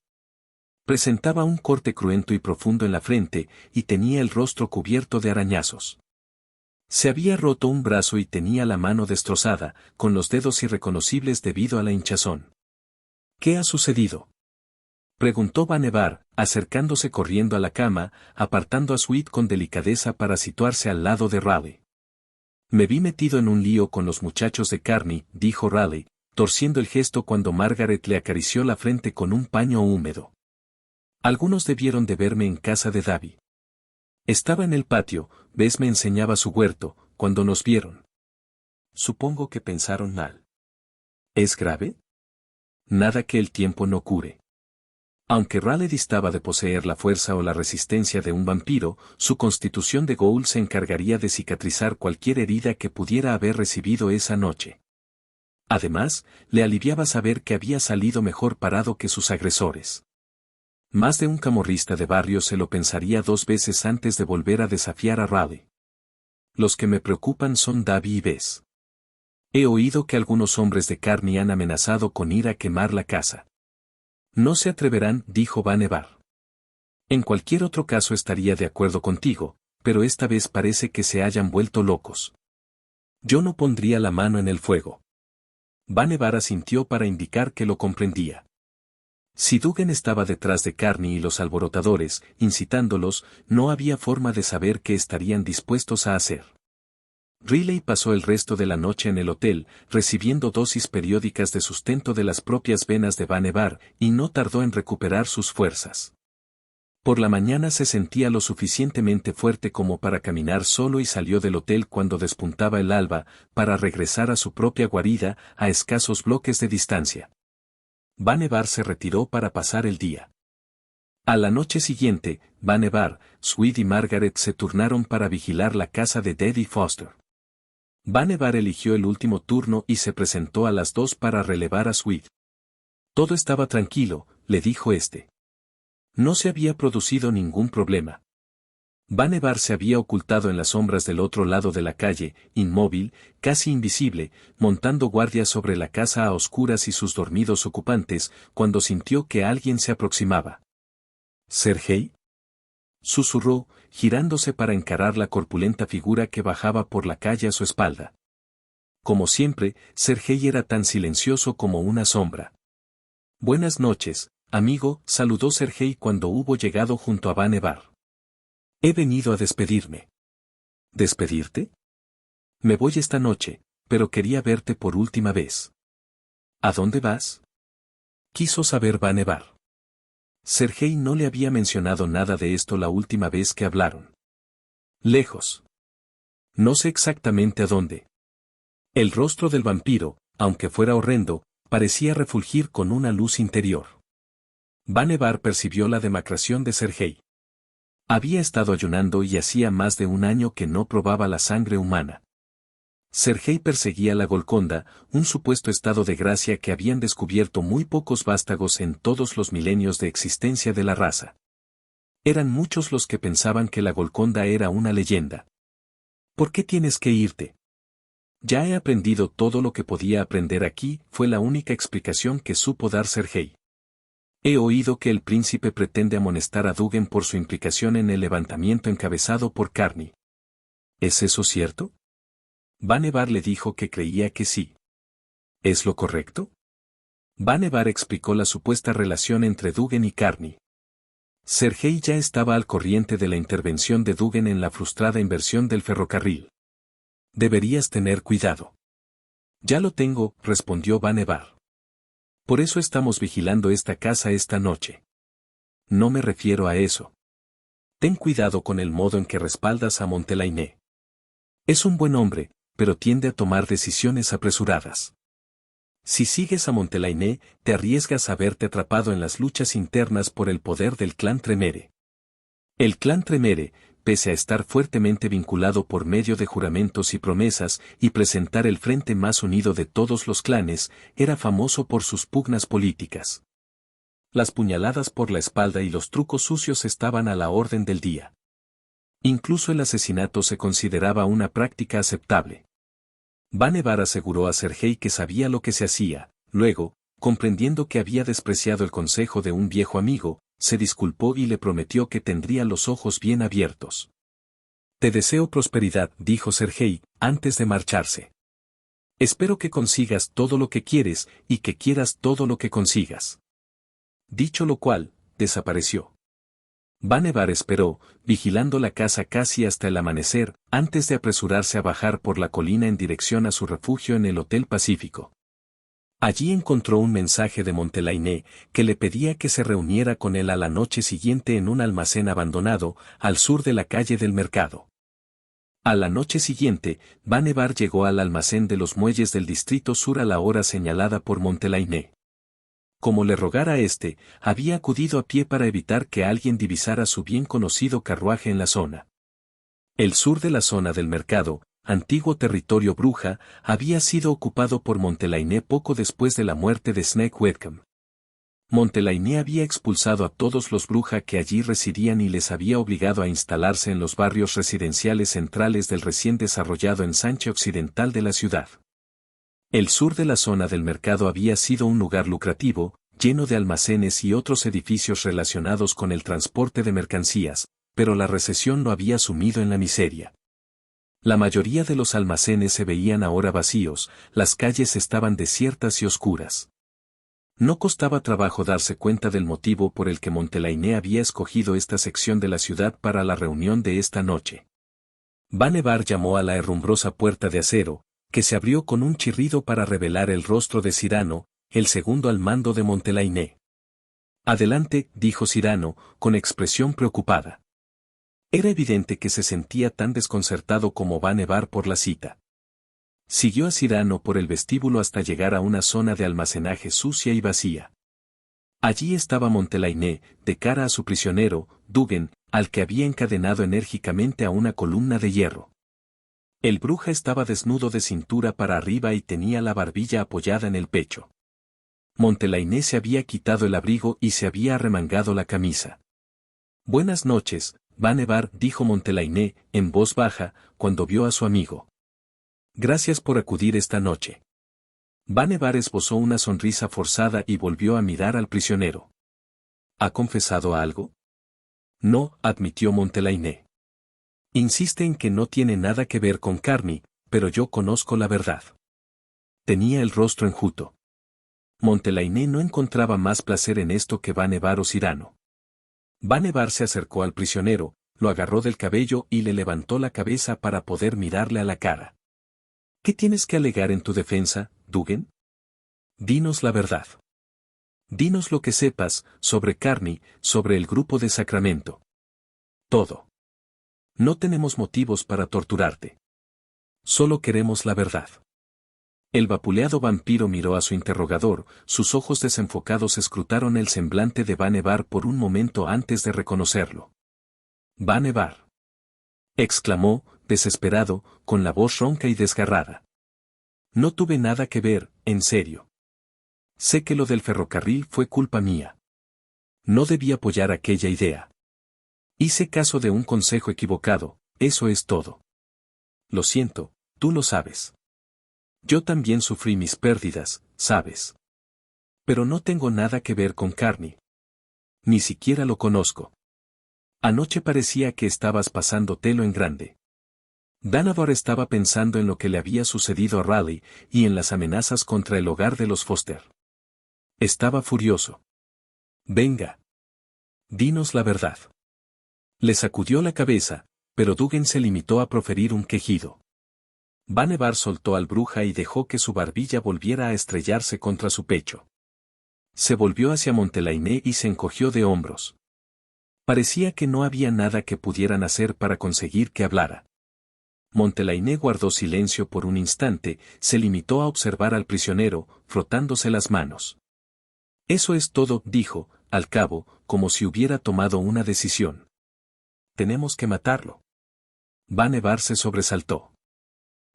Presentaba un corte cruento y profundo en la frente, y tenía el rostro cubierto de arañazos. Se había roto un brazo y tenía la mano destrozada, con los dedos irreconocibles debido a la hinchazón. «¿Qué ha sucedido?», preguntó Vannevar, acercándose corriendo a la cama, apartando a Sweet con delicadeza para situarse al lado de Raleigh. «Me vi metido en un lío con los muchachos de Carney», dijo Raleigh, torciendo el gesto cuando Margaret le acarició la frente con un paño húmedo. «Algunos debieron de verme en casa de Davy. Estaba en el patio, Bess me enseñaba su huerto, cuando nos vieron. Supongo que pensaron mal». «¿Es grave?». «Nada que el tiempo no cure». Aunque Raleigh distaba de poseer la fuerza o la resistencia de un vampiro, su constitución de Ghoul se encargaría de cicatrizar cualquier herida que pudiera haber recibido esa noche. Además, le aliviaba saber que había salido mejor parado que sus agresores. Más de un camorrista de barrio se lo pensaría 2 veces antes de volver a desafiar a Raleigh. «Los que me preocupan son Davy y Bess. He oído que algunos hombres de Carney han amenazado con ir a quemar la casa». «No se atreverán», dijo Vannevar. «En cualquier otro caso estaría de acuerdo contigo, pero esta vez parece que se hayan vuelto locos. Yo no pondría la mano en el fuego». Vannevar asintió para indicar que lo comprendía. Si Dugan estaba detrás de Carney y los alborotadores, incitándolos, no había forma de saber qué estarían dispuestos a hacer. Riley pasó el resto de la noche en el hotel, recibiendo dosis periódicas de sustento de las propias venas de Vannevar, y no tardó en recuperar sus fuerzas. Por la mañana se sentía lo suficientemente fuerte como para caminar solo y salió del hotel cuando despuntaba el alba, para regresar a su propia guarida, a escasos bloques de distancia. Vannevar se retiró para pasar el día. A la noche siguiente, Vannevar, Sweet y Margaret se turnaron para vigilar la casa de Daddy Foster. Vannevar eligió el último turno y se presentó a las 2 para relevar a Sweet. Todo estaba tranquilo, le dijo este. No se había producido ningún problema. Vannevar se había ocultado en las sombras del otro lado de la calle, inmóvil, casi invisible, montando guardia sobre la casa a oscuras y sus dormidos ocupantes, cuando sintió que alguien se aproximaba. «¿Sergei?», susurró, girándose para encarar la corpulenta figura que bajaba por la calle a su espalda. Como siempre, Sergei era tan silencioso como una sombra. «Buenas noches, amigo», saludó Sergei cuando hubo llegado junto a Vannevar. «He venido a despedirme». «¿Despedirte?». «Me voy esta noche, pero quería verte por última vez». «¿A dónde vas?», quiso saber Vannevar. Sergei no le había mencionado nada de esto la última vez que hablaron. «Lejos. No sé exactamente a dónde». El rostro del vampiro, aunque fuera horrendo, parecía refulgir con una luz interior. Vannevar percibió la demacración de Sergei. Había estado ayunando y hacía más de 1 año que no probaba la sangre humana. Sergei perseguía la Golconda, un supuesto estado de gracia que habían descubierto muy pocos vástagos en todos los milenios de existencia de la raza. Eran muchos los que pensaban que la Golconda era una leyenda. ¿Por qué tienes que irte? Ya he aprendido todo lo que podía aprender aquí, fue la única explicación que supo dar Sergei. He oído que el príncipe pretende amonestar a Dugan por su implicación en el levantamiento encabezado por Carney. ¿Es eso cierto? Vannevar le dijo que creía que sí. ¿Es lo correcto? Vannevar explicó la supuesta relación entre Dugan y Carney. Sergei ya estaba al corriente de la intervención de Dugan en la frustrada inversión del ferrocarril. Deberías tener cuidado. Ya lo tengo, respondió Vannevar. Por eso estamos vigilando esta casa esta noche. No me refiero a eso. Ten cuidado con el modo en que respaldas a Montelainé. Es un buen hombre, pero tiende a tomar decisiones apresuradas. Si sigues a Montelainé, te arriesgas a verte atrapado en las luchas internas por el poder del clan Tremere. El clan Tremere, pese a estar fuertemente vinculado por medio de juramentos y promesas y presentar el frente más unido de todos los clanes, era famoso por sus pugnas políticas. Las puñaladas por la espalda y los trucos sucios estaban a la orden del día. Incluso el asesinato se consideraba una práctica aceptable. Vannevar aseguró a Sergei que sabía lo que se hacía, luego, comprendiendo que había despreciado el consejo de un viejo amigo, se disculpó y le prometió que tendría los ojos bien abiertos. Te deseo prosperidad, dijo Sergei, antes de marcharse. Espero que consigas todo lo que quieres y que quieras todo lo que consigas. Dicho lo cual, desapareció. Vannevar esperó, vigilando la casa casi hasta el amanecer, antes de apresurarse a bajar por la colina en dirección a su refugio en el Hotel Pacífico. Allí encontró un mensaje de Montelainé, que le pedía que se reuniera con él a la noche siguiente en un almacén abandonado, al sur de la calle del mercado. A la noche siguiente, Vannevar llegó al almacén de los muelles del distrito sur a la hora señalada por Montelainé. Como le rogara éste, había acudido a pie para evitar que alguien divisara su bien conocido carruaje en la zona. El sur de la zona del mercado, antiguo territorio bruja, había sido ocupado por Montelainé poco después de la muerte de Snake Wickham. Montelainé había expulsado a todos los bruja que allí residían y les había obligado a instalarse en los barrios residenciales centrales del recién desarrollado ensanche occidental de la ciudad. El sur de la zona del mercado había sido un lugar lucrativo, lleno de almacenes y otros edificios relacionados con el transporte de mercancías, pero la recesión lo había sumido en la miseria. La mayoría de los almacenes se veían ahora vacíos, las calles estaban desiertas y oscuras. No costaba trabajo darse cuenta del motivo por el que Montelainé había escogido esta sección de la ciudad para la reunión de esta noche. Vannevar llamó a la herrumbrosa puerta de acero, que se abrió con un chirrido para revelar el rostro de Cyrano, el segundo al mando de Montelainé. Adelante, dijo Cyrano, con expresión preocupada. Era evidente que se sentía tan desconcertado como Vannevar por la cita. Siguió a Cyrano por el vestíbulo hasta llegar a una zona de almacenaje sucia y vacía. Allí estaba Montelainé, de cara a su prisionero, Dugan, al que había encadenado enérgicamente a una columna de hierro. El bruja estaba desnudo de cintura para arriba y tenía la barbilla apoyada en el pecho. Montelainé se había quitado el abrigo y se había arremangado la camisa. Buenas noches, Vannevar, dijo Montelainé, en voz baja, cuando vio a su amigo. Gracias por acudir esta noche. Vannevar esbozó una sonrisa forzada y volvió a mirar al prisionero. ¿Ha confesado algo? No, admitió Montelainé. Insiste en que no tiene nada que ver con Carney, pero yo conozco la verdad. Tenía el rostro enjuto. Montelainé no encontraba más placer en esto que Vannevar o Cyrano. Vannevar se acercó al prisionero, lo agarró del cabello y le levantó la cabeza para poder mirarle a la cara. ¿Qué tienes que alegar en tu defensa, Dugan? Dinos la verdad. Dinos lo que sepas sobre Carney, sobre el grupo de Sacramento. Todo. No tenemos motivos para torturarte. Solo queremos la verdad. El vapuleado vampiro miró a su interrogador, sus ojos desenfocados escrutaron el semblante de Vannevar por un momento antes de reconocerlo. Vannevar. Exclamó, desesperado, con la voz ronca y desgarrada. No tuve nada que ver, en serio. Sé que lo del ferrocarril fue culpa mía. No debí apoyar aquella idea. Hice caso de un consejo equivocado, eso es todo. Lo siento, tú lo sabes. Yo también sufrí mis pérdidas, ¿sabes? Pero no tengo nada que ver con Carney. Ni siquiera lo conozco. Anoche parecía que estabas pasándotelo en grande. Danador estaba pensando en lo que le había sucedido a Raleigh y en las amenazas contra el hogar de los Foster. Estaba furioso. Venga. Dinos la verdad. Le sacudió la cabeza, pero Dugan se limitó a proferir un quejido. Vannevar soltó al bruja y dejó que su barbilla volviera a estrellarse contra su pecho. Se volvió hacia Montelainé y se encogió de hombros. Parecía que no había nada que pudieran hacer para conseguir que hablara. Montelainé guardó silencio por un instante, se limitó a observar al prisionero, frotándose las manos. Eso es todo, dijo, al cabo, como si hubiera tomado una decisión. Tenemos que matarlo. Vannevar se sobresaltó.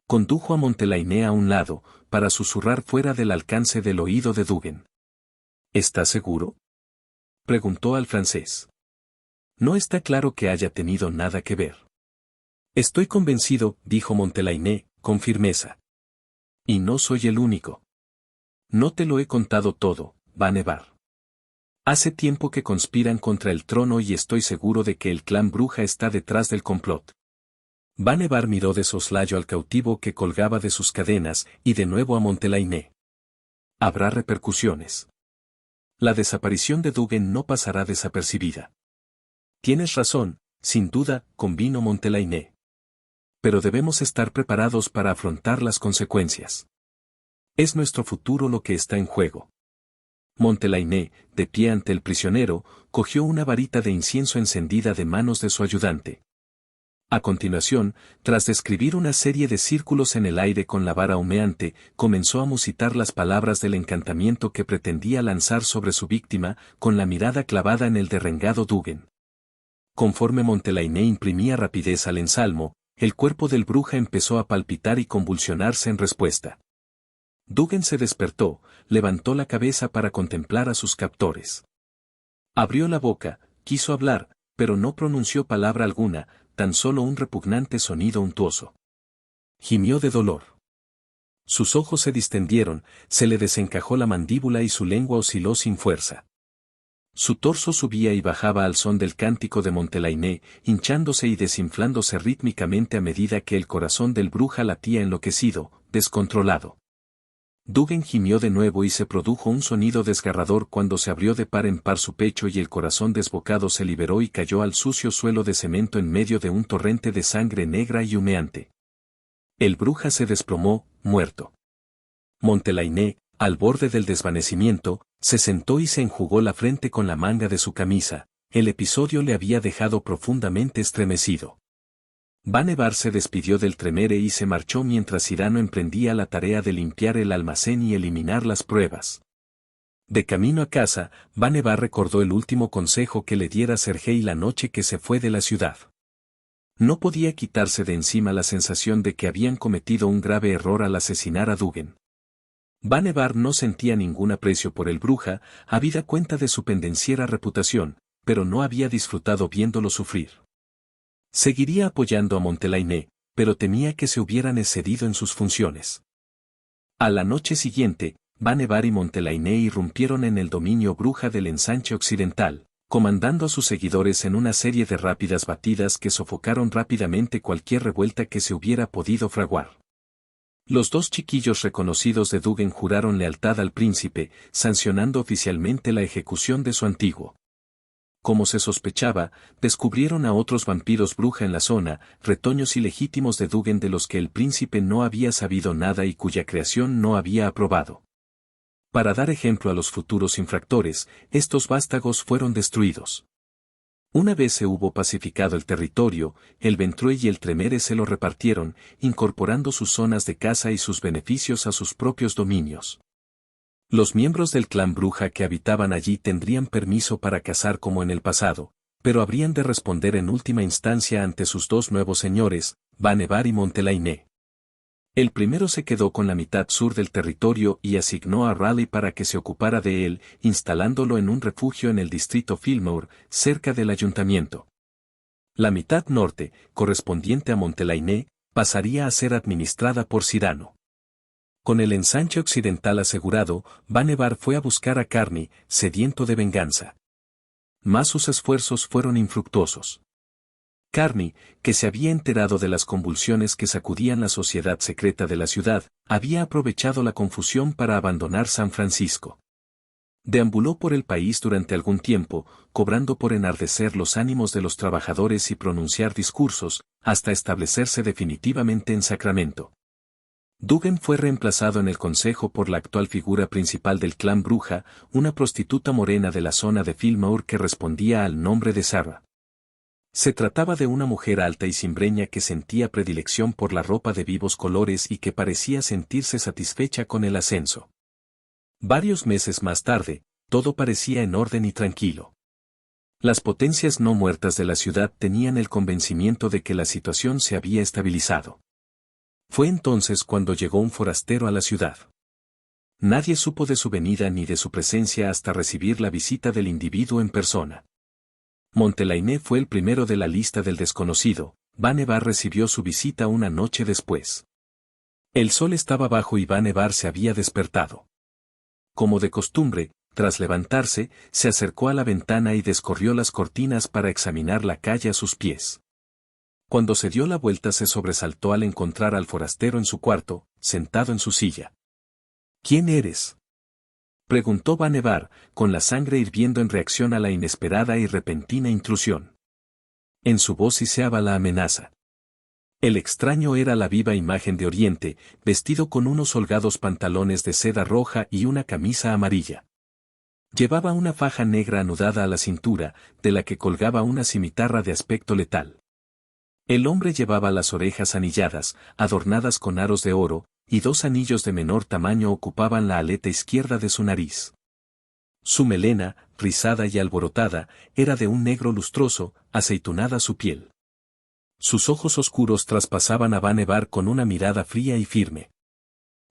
Condujo a Montelainé a un lado, para susurrar fuera del alcance del oído de Dugan. ¿Estás seguro?, preguntó al francés. No está claro que haya tenido nada que ver. Estoy convencido, dijo Montelainé, con firmeza. Y no soy el único. No te lo he contado todo, Vannevar. Hace tiempo que conspiran contra el trono y estoy seguro de que el clan Bruja está detrás del complot. Vannevar miró de soslayo al cautivo que colgaba de sus cadenas y de nuevo a Montelainé. Habrá repercusiones. La desaparición de Dugan no pasará desapercibida. Tienes razón, sin duda, convino Montelainé. Pero debemos estar preparados para afrontar las consecuencias. Es nuestro futuro lo que está en juego. Montelainé, de pie ante el prisionero, cogió una varita de incienso encendida de manos de su ayudante. A continuación, tras describir una serie de círculos en el aire con la vara humeante, comenzó a musitar las palabras del encantamiento que pretendía lanzar sobre su víctima, con la mirada clavada en el derrengado Dugan. Conforme Montelainé imprimía rapidez al ensalmo, el cuerpo del bruja empezó a palpitar y convulsionarse en respuesta. Dugan se despertó, levantó la cabeza para contemplar a sus captores. Abrió la boca, quiso hablar, pero no pronunció palabra alguna, tan solo un repugnante sonido untuoso. Gimió de dolor. Sus ojos se distendieron, se le desencajó la mandíbula y su lengua osciló sin fuerza. Su torso subía y bajaba al son del cántico de Montelainé, hinchándose y desinflándose rítmicamente a medida que el corazón del bruja latía enloquecido, descontrolado. Dugan gimió de nuevo y se produjo un sonido desgarrador cuando se abrió de par en par su pecho y el corazón desbocado se liberó y cayó al sucio suelo de cemento en medio de un torrente de sangre negra y humeante. El bruja se desplomó, muerto. Montelainé, al borde del desvanecimiento, se sentó y se enjugó la frente con la manga de su camisa. El episodio le había dejado profundamente estremecido. Vannevar se despidió del Tremere y se marchó mientras Cyrano emprendía la tarea de limpiar el almacén y eliminar las pruebas. De camino a casa, Vannevar recordó el último consejo que le diera Sergei la noche que se fue de la ciudad. No podía quitarse de encima la sensación de que habían cometido un grave error al asesinar a Dugan. Vannevar no sentía ningún aprecio por el bruja, habida cuenta de su pendenciera reputación, pero no había disfrutado viéndolo sufrir. Seguiría apoyando a Montelainé, pero temía que se hubieran excedido en sus funciones. A la noche siguiente, Vannevar y Montelainé irrumpieron en el dominio bruja del ensanche occidental, comandando a sus seguidores en una serie de rápidas batidas que sofocaron rápidamente cualquier revuelta que se hubiera podido fraguar. Los dos chiquillos reconocidos de Dugan juraron lealtad al príncipe, sancionando oficialmente la ejecución de su antiguo. Como se sospechaba, descubrieron a otros vampiros bruja en la zona, retoños ilegítimos de Dugan de los que el príncipe no había sabido nada y cuya creación no había aprobado. Para dar ejemplo a los futuros infractores, estos vástagos fueron destruidos. Una vez se hubo pacificado el territorio, el Ventrue y el Tremere se lo repartieron, incorporando sus zonas de caza y sus beneficios a sus propios dominios. Los miembros del clan bruja que habitaban allí tendrían permiso para cazar como en el pasado, pero habrían de responder en última instancia ante sus dos nuevos señores, Vannevar y Montelainé. El primero se quedó con la mitad sur del territorio y asignó a Raleigh para que se ocupara de él, instalándolo en un refugio en el distrito Fillmore, cerca del ayuntamiento. La mitad norte, correspondiente a Montelainé, pasaría a ser administrada por Cyrano. Con el ensanche occidental asegurado, Bannevar fue a buscar a Karni, sediento de venganza. Mas sus esfuerzos fueron infructuosos. Karni, que se había enterado de las convulsiones que sacudían la sociedad secreta de la ciudad, había aprovechado la confusión para abandonar San Francisco. Deambuló por el país durante algún tiempo, cobrando por enardecer los ánimos de los trabajadores y pronunciar discursos, hasta establecerse definitivamente en Sacramento. Dugan fue reemplazado en el consejo por la actual figura principal del clan Bruja, una prostituta morena de la zona de Fillmore que respondía al nombre de Sarah. Se trataba de una mujer alta y cimbreña que sentía predilección por la ropa de vivos colores y que parecía sentirse satisfecha con el ascenso. Varios meses más tarde, todo parecía en orden y tranquilo. Las potencias no muertas de la ciudad tenían el convencimiento de que la situación se había estabilizado. Fue entonces cuando llegó un forastero a la ciudad. Nadie supo de su venida ni de su presencia hasta recibir la visita del individuo en persona. Montelainé fue el primero de la lista del desconocido. Bannevar recibió su visita una noche después. El sol estaba bajo y Bannevar se había despertado. Como de costumbre, tras levantarse, se acercó a la ventana y descorrió las cortinas para examinar la calle a sus pies. Cuando se dio la vuelta se sobresaltó al encontrar al forastero en su cuarto, sentado en su silla. ¿Quién eres?, preguntó Bannevar, con la sangre hirviendo en reacción a la inesperada y repentina intrusión. En su voz siseaba la amenaza. El extraño era la viva imagen de Oriente, vestido con unos holgados pantalones de seda roja y una camisa amarilla. Llevaba una faja negra anudada a la cintura, de la que colgaba una cimitarra de aspecto letal. El hombre llevaba las orejas anilladas, adornadas con aros de oro, y dos anillos de menor tamaño ocupaban la aleta izquierda de su nariz. Su melena, rizada y alborotada, era de un negro lustroso, aceitunada su piel. Sus ojos oscuros traspasaban a Bannevar con una mirada fría y firme.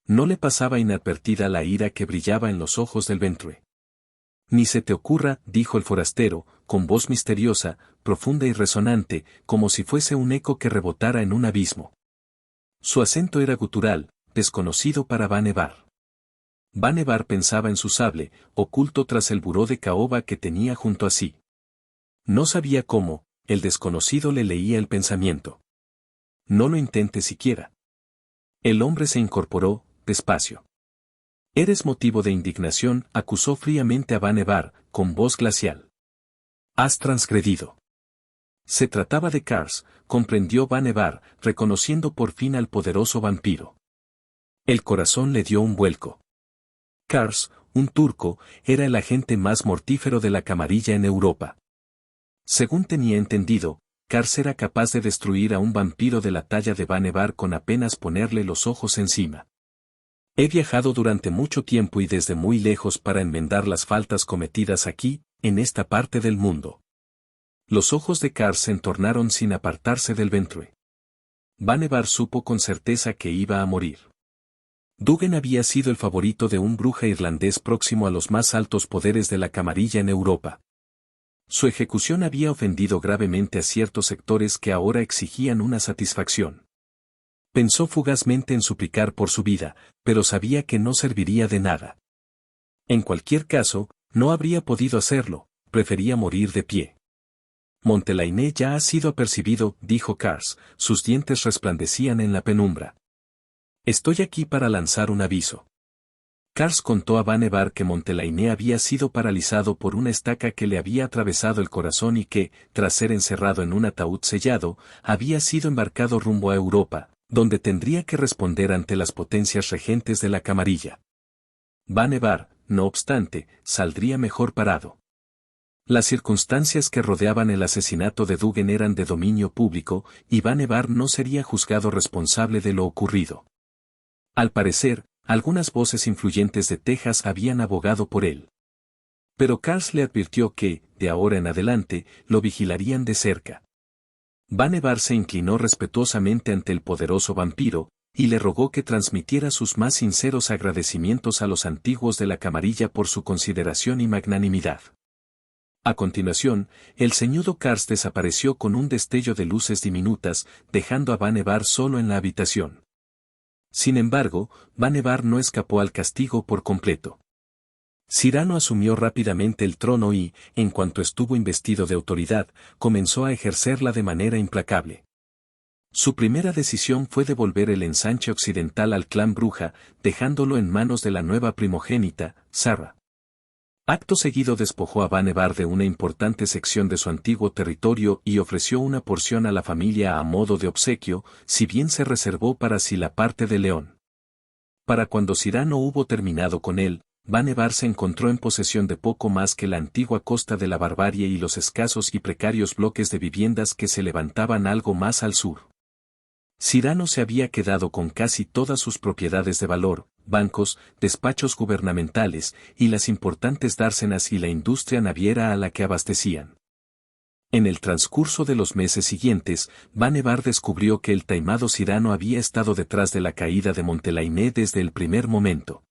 No le pasaba inadvertida la ira que brillaba en los ojos del ventre. Ni se te ocurra, dijo el forastero, con voz misteriosa, profunda y resonante, como si fuese un eco que rebotara en un abismo. Su acento era gutural, desconocido para Bannevar. Bannevar pensaba en su sable, oculto tras el buró de caoba que tenía junto a sí. No sabía cómo, el desconocido le leía el pensamiento. No lo intente siquiera. El hombre se incorporó, despacio. Eres motivo de indignación, acusó fríamente a Bannevar, con voz glacial. Has transgredido. Se trataba de Kars, comprendió Bannevar, reconociendo por fin al poderoso vampiro. El corazón le dio un vuelco. Kars, un turco, era el agente más mortífero de la camarilla en Europa. Según tenía entendido, Kars era capaz de destruir a un vampiro de la talla de Bannevar con apenas ponerle los ojos encima. He viajado durante mucho tiempo y desde muy lejos para enmendar las faltas cometidas aquí, en esta parte del mundo. Los ojos de Kars se entornaron sin apartarse del ventre. Bannevar supo con certeza que iba a morir. Dugan había sido el favorito de un bruja irlandés próximo a los más altos poderes de la camarilla en Europa. Su ejecución había ofendido gravemente a ciertos sectores que ahora exigían una satisfacción. Pensó fugazmente en suplicar por su vida, pero sabía que no serviría de nada. En cualquier caso, no habría podido hacerlo, prefería morir de pie. Montelainé ya ha sido apercibido, dijo Kars, sus dientes resplandecían en la penumbra. Estoy aquí para lanzar un aviso. Kars contó a Bannevar que Montelainé había sido paralizado por una estaca que le había atravesado el corazón y que, tras ser encerrado en un ataúd sellado, había sido embarcado rumbo a Europa, donde tendría que responder ante las potencias regentes de la camarilla. Bannevar, no obstante, saldría mejor parado. Las circunstancias que rodeaban el asesinato de Dugan eran de dominio público, y Bannevar no sería juzgado responsable de lo ocurrido. Al parecer, algunas voces influyentes de Texas habían abogado por él. Pero Kars le advirtió que, de ahora en adelante, lo vigilarían de cerca. Bannevar se inclinó respetuosamente ante el poderoso vampiro, y le rogó que transmitiera sus más sinceros agradecimientos a los antiguos de la camarilla por su consideración y magnanimidad. A continuación, el ceñudo Kars desapareció con un destello de luces diminutas, dejando a Vannevar solo en la habitación. Sin embargo, Vannevar no escapó al castigo por completo. Cyrano asumió rápidamente el trono y, en cuanto estuvo investido de autoridad, comenzó a ejercerla de manera implacable. Su primera decisión fue devolver el ensanche occidental al clan Bruja, dejándolo en manos de la nueva primogénita, Sarah. Acto seguido despojó a Vannevar de una importante sección de su antiguo territorio y ofreció una porción a la familia a modo de obsequio, si bien se reservó para sí la parte de León. Para cuando Cyrano hubo terminado con él, Vannevar se encontró en posesión de poco más que la antigua costa de la barbarie y los escasos y precarios bloques de viviendas que se levantaban algo más al sur. Cyrano se había quedado con casi todas sus propiedades de valor, bancos, despachos gubernamentales, y las importantes dársenas y la industria naviera a la que abastecían. En el transcurso de los meses siguientes, Vannevar descubrió que el taimado Cyrano había estado detrás de la caída de Montelainé desde el primer momento.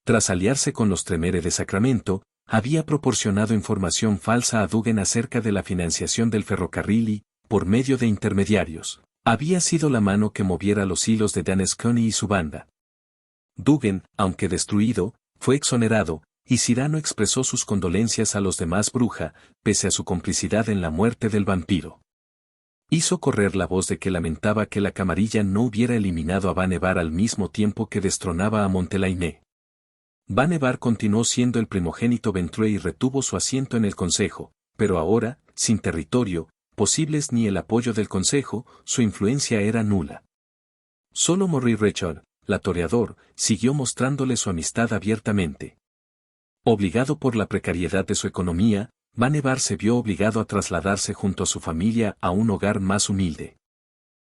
Tras aliarse con los Tremere de Sacramento, había proporcionado información falsa a Duggen acerca de la financiación del ferrocarril y, por medio de intermediarios, había sido la mano que moviera los hilos de Dan Sconey y su banda. Duggen, aunque destruido, fue exonerado, y Cyrano expresó sus condolencias a los demás Bruja, pese a su complicidad en la muerte del vampiro. Hizo correr la voz de que lamentaba que la camarilla no hubiera eliminado a Vannevar al mismo tiempo que destronaba a Montelainé. Vannevar continuó siendo el primogénito Ventrue y retuvo su asiento en el consejo, pero ahora, sin territorio posibles ni el apoyo del consejo, su influencia era nula. Solo Morri Richard, la toreador, siguió mostrándole su amistad abiertamente. Obligado por la precariedad de su economía, Vannevar se vio obligado a trasladarse junto a su familia a un hogar más humilde.